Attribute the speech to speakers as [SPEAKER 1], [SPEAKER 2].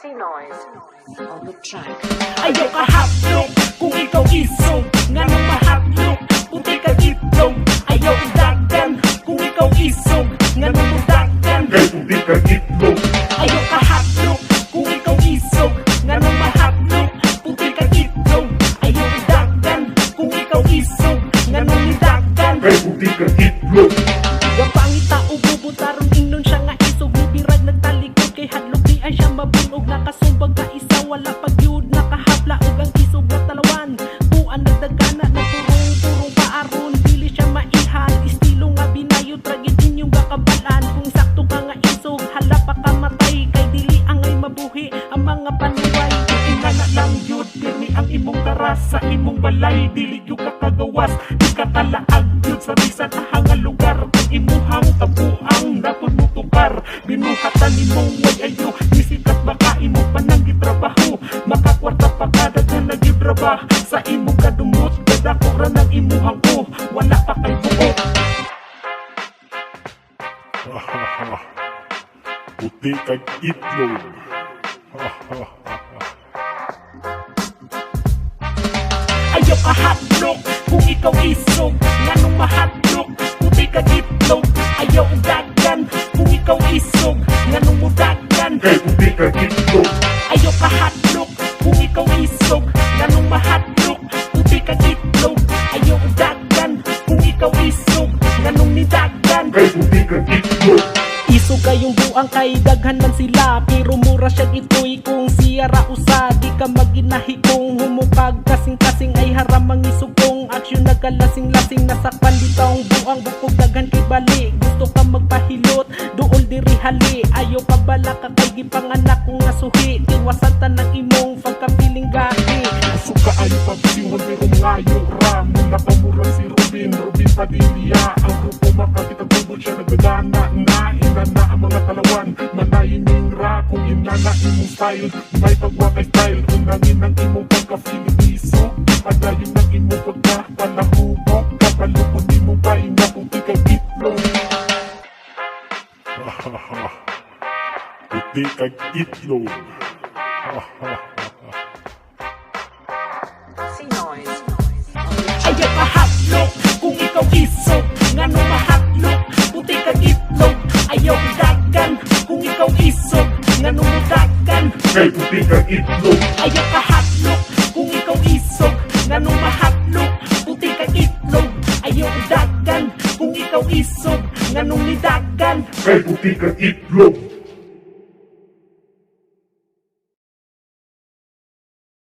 [SPEAKER 1] Sinoy on the track.
[SPEAKER 2] Ayaw ka haplok kung ikaw isog, nga nang mahaplok, puti ka itlog. Ayaw dagan kung ikaw isog, nga nang mudagan,
[SPEAKER 3] kay puti ka itlog.
[SPEAKER 2] ayaw ka haplok kung ikaw isog, nga nang mahaplok, puti ka itlog. Ayaw dagan kung ikaw isog, nga nang mudagan,
[SPEAKER 3] Kay puti ka itlog.
[SPEAKER 2] gapangita o bubutaron ingnon siya nga isog. Nipirag nagtalikod kay hadlok di ay siya mabunog. Nakasumbag ka isa wala pagyud nakahapla og ang isog na talawan. Tuan nagdagana nagturong-turong paaron dili siya maihan. Estilo nga binayod tragit inyong gakabalan. Kung sakto ka nga isog hala pa ka matay kay dili angay mabuhi ang mga panuway.
[SPEAKER 3] Ingana lang yun, pirmi ang imong taras sa imong balay, dili yung kakagawas, di ka talaag yun sa bisan ahangal lugar. Kung imuhang tabuang napod mo tukar, binuhatan imong way ayo, nisikat baka imong pananggit trabaho, makakwarta pa kada ka nagibraba, sa imong kadumot, kadako ra ng imuhang ko, wala pa kay buot. Puti kag itlog.
[SPEAKER 2] Ayaw ka hatlok kung ikaw isog, nga nung mahatlok, puti ka itlog. Ayaw dagan kung ikaw isog, nga nung mudagan,
[SPEAKER 3] Kay puti ka itlog.
[SPEAKER 2] ayaw ka hatlok kung ikaw isog, nga nung mahatlok, puti ka itlog. Ayaw dagan kung ikaw isog, nga nung nidagan,
[SPEAKER 3] Kay puti ka itlog.
[SPEAKER 2] isog kayong buang kay daghan man sila, pero mura siya ito'y kung siya rausa. Di ka maginahi kung humukag kasing-kasing ay haramang isog kong aksyon nagkalasing-lasing. Nasakpan ditong buang bukog daghan kay bali. Gusto ka magpahilot, duol diri hali. Ayaw ka bala ka kay gipanganak kong nasuhi. Tiwasan ta ng imong pagkapiling gahi.
[SPEAKER 3] Suka ayo pagsiwan pero ngayo ra, mula pa murang si Robin Padilla. Ang grupo makakitang tubod siya nagdagana na inana ang mga talawan, manayining ra kung inana imong style, may pagwakay style, unangin ang imong pagka-Filipino, padayon ang imong pagka-palahubok, kapalupon imong pain na puti kay itlog. Puti kay itlog.
[SPEAKER 1] Sinoy
[SPEAKER 2] Ayaw ka hatlok kung ikaw isog, nga nung mahatlok, puti ka itlog. Ayaw dagan kung ikaw isog, nga nung mudagan,
[SPEAKER 3] Kay puti ka itlog.
[SPEAKER 2] ayaw ka hatlok kung ikaw isog, nga nung mahatlok, puti ka itlog. Ayaw dagan kung ikaw isog, nga nung nidagan,
[SPEAKER 3] Kay puti ka itlog.